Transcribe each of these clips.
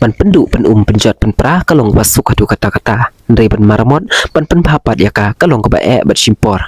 ban pendu pen penjat pen pra kalong basuk adu kata-kata ndai ban maramot ban pen papat yaka kalong ka ba bat simpor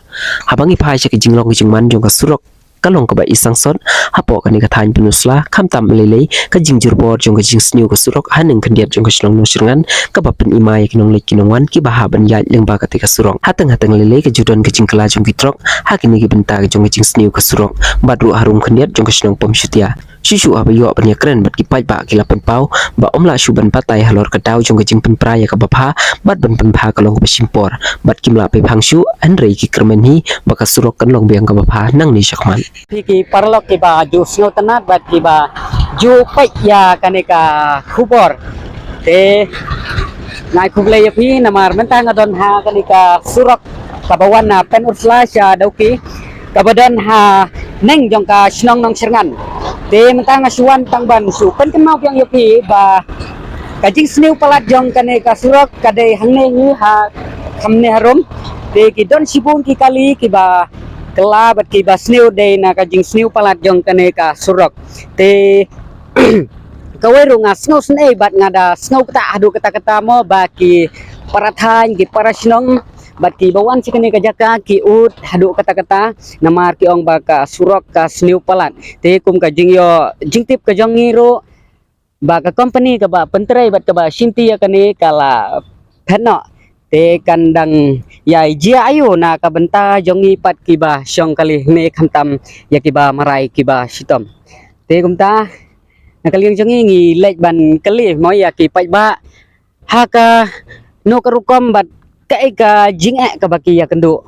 habangi phai cha ki jinglong ki jingman jong ka surok kalong ka ba isang sot hapo ka ni ka thain penusla khamtam lele ka jingjur bor jong ka jing sniu ka surok haning kandiat jong ka shlong no sirngan ka ba pen imai kinong le kinongwan ki ba ha ban ya leng ba ka te ka surok hatang lele ka judon ka jingkala jong ki trok hakini ki benta ka jong ka jing sniu ka surok badru harum kandiat jong ka shlong pom syutia Susu abayo apanya keren bat kipai ba kila penpau ba omla suban patai halor kadau jong kejing penpraya ka bapha bat ban penpha kalong ba simpor bat kimla pe phangsu anrei ki kermenhi baka surok kan long biang ka bapha nang ni sakman ki parlok ki ba ju snow tanat bat ki ba ju pai ya kaneka khubor te nai khuble ya phi namar mentang adon ha kaneka surok kabawan na pen ursla sya dauki kabadan ha neng jong ka snong nong serngan te mentang asuan tang ban su pen kenau yang yopi ba kajing sniu palat jong kane ka surok kade hangne ni ha khamne harom te ki don sibun ki kali ki ba kela bat ki ba sniu de na kajing sniu palat jong kane ka surok te kawai runga snow snei bat ngada snow ta adu kata-kata mo ba ki parathan ki parasnong bat ki bawan si kani kajaka ki ut hadu kata-kata namar ki ong baka surok ka sniu palat te kum ka jingyo jingtip ka jongiro baka company ka ba pentrai bat ka ba simti ya kani kala pheno te kandang ya jia ayo na ka benta jongi pat ki ba syong kali ne khantam ya ki ba marai ki ba sitom te kumta nakaliang jongi ngi lek ban kali mo ya ki pat ba haka no karukom bat ka jing ka baki ya kendo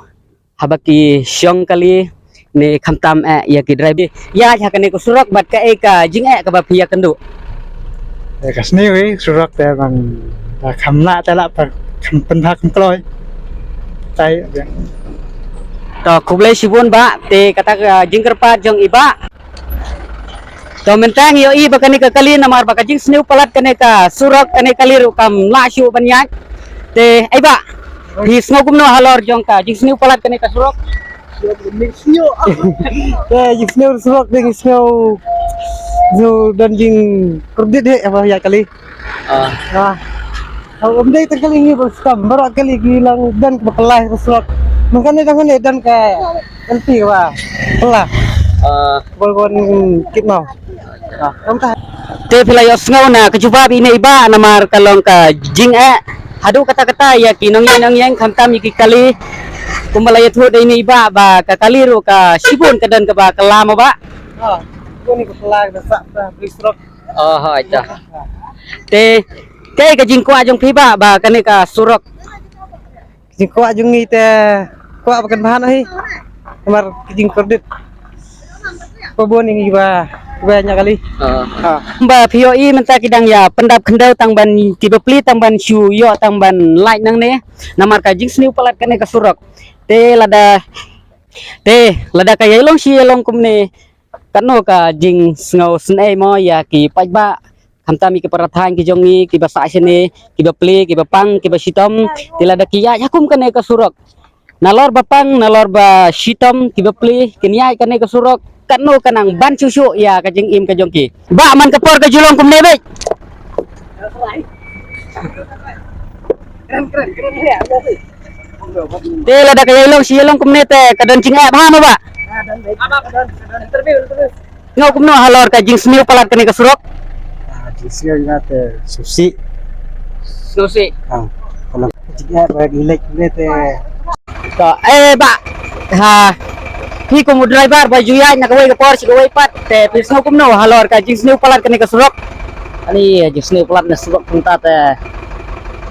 habaki syong kali ne khamtam ya ki drive ya hakane ko surok bat ka jing ka bapi ya kendo ka sni surok te bang khamla ta la par kham pen ha kham kloi tai to kuble sibun ba te kata jing kerpat jong iba to mentang yo i bakani ka kali namar baka jing sniu palat kane ka surok kane kali ru kam la shu banyak te ai ba hi snow kumno halor jong ka jing sniu palat kane ka surok sniu te jing sniu surok ding sniu zo dan jing kredit de apa ya kali kalau umdai tengkali ini berskam baru kali hilang dan bekelah surok makanya tangan dan ke nanti ba kelah bolon kit mau te pilay snow na kajuba ini iba namar kalong ka jing hadu kata-kata ya kinong yang khamtam iki kali kumbalaya thu de ini iba ba ka kali ro ka sibun kadan ka ba kalama ba ini kelah sak brisrok ha acha te kai ka jing kwa jong phiba ba kane ka surok jing kwa jong ni te kwa bakan bahan ai kamar jing kredit pabon ini ba banyak kali ba POI menta kidang ya pendap kendau tang ban tiba pli tang ban shu yo tang ban light nang ne namar ka jing sniu palat kane ka surok te lada kaya long si long kumne kano ka jing snow snei mo ya ki pajba khamtami ki parathan ki jongi ki ba sa sene ki ba pli ki ba pang ki ba sitom te lada ki ya yakum kane ka surok nalor ba pang nalor ba sitom ki ba pli kinya kane ka surok kanu kanang ban susu ya kajing im kajongki ba man kapor ka julong kumne be keren ya te lada kaya long si long kumne te kadan cinga ba ma ba interview ngau kumno halor kajing sniu palat kane ka surok jisnya ngate susi kalau jika bagi lek te to ba ha hi ko driver ba juya na kawai ka por si kawai pat te pisno kumno halor ka jing sniu palat kane ka surok ani jing sniu palat na surok punta te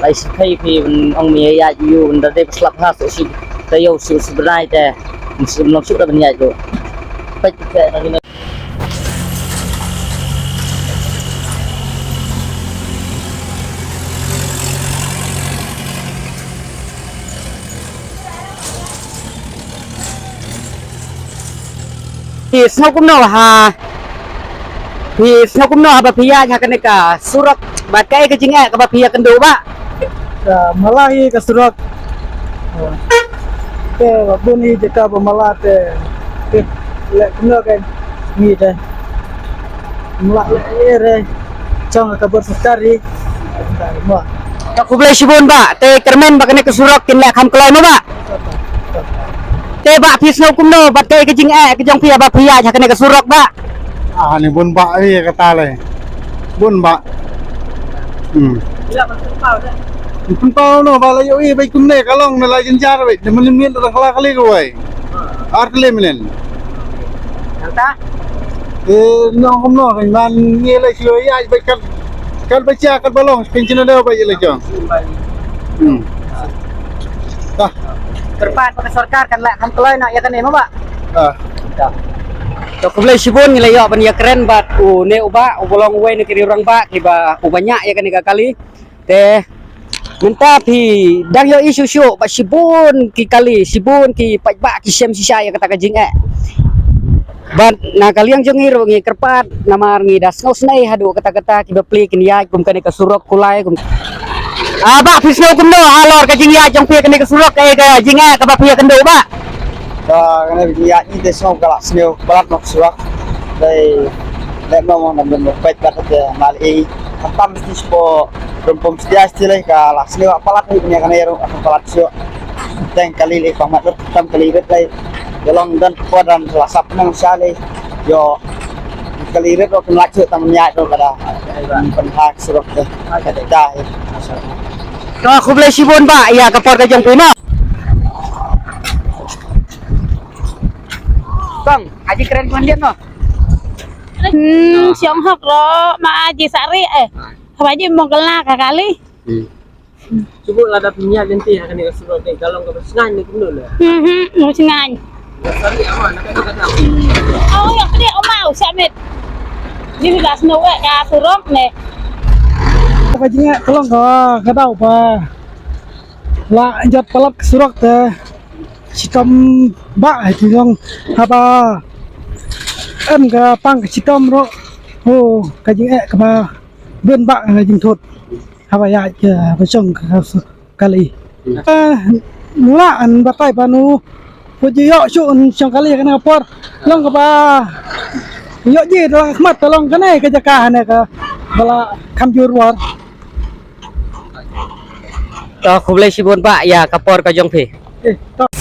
lai sikai pi ong mi ya yu nda de slap ha so si te yo su sebenai te musim lo su da banya jo pat te na snow kumno ha ba pia nya kane ka surok bat kai ka jinga ka ba pia kendo ba malahi ka surok te buni jeka ba malate le kumno kan ni te mala ere cong kabar sekali semua Aku boleh sibun ba, te kermen ba kena kesurok kin lek kam keloi no ba. Te ba pis no kum no, ba te ke jing ke jong pia ba pia ja kena kesurok ba. ni bun bak ni kata le bun bak pun tahu no bala yo baik kunne kalong na lagi jar baik demen min orang kali koi ar kali minen Kata no kom no kan man ni le sio ya baik kan baca kan balong pencina dah baik le jong dah kerpat pakai sarkar kan lek kam keloi nak ya kan emo ba. ah Aku boleh sibun ngile yo ban ya keren bat ne uba ubolong we ne kiri orang ba ki ba banyak ya kan kali. Te minta pi dang yo isu syu ba sibun ki kali sibun ki paj ba ki sem sisa ya kata kajing Ban na kaliang jengir ngi kerpat namar ngi das ngos nai hadu kata-kata ki bepli kin ya kum kene kesurok kulai kum. Ba fisno kum no alor kajing ya jong pi kene kesurok ka jing ka ba pi kendo ba. dah kena dia ni dia semua galak sini balat nak surak dari mau nak baik kat dia mali tantam mesti spo rumpum sedia istilai galak sini balat ni punya kena ero aku balat sio teng kali le pamat tam kali ret lai dalam dan kepodan selasap nang sale yo kali ret aku nak cek tam nyak tu kada penhak surak dah dah Kalau aku boleh sibun ba ya kapor ka jong pi no. Bang, aji keren pun dia no. Siang hok lo ma aji sari apa aja mau kelak kali. Cuba lah ada punya nanti akan dia suruh ni kalau kau bersengan ni pun lah. Mau sengan. Sari aman nak kena. Oh yang dia mau samit. Ini sudah senuwe ya surok nih. Kajingnya kelong ka tahu pa la jat palak surak te sitom ba jong apa ka pang sitom ro oh kajing ka ba ben ba kajing thot apa ya besong kali la an batai panu puji yo su song kali kana por long ka ba yo ji lang khmat long kana ka jaka ne ka bala kamjur war Aku boleh sibun ba ya kapor ka jong pi. tak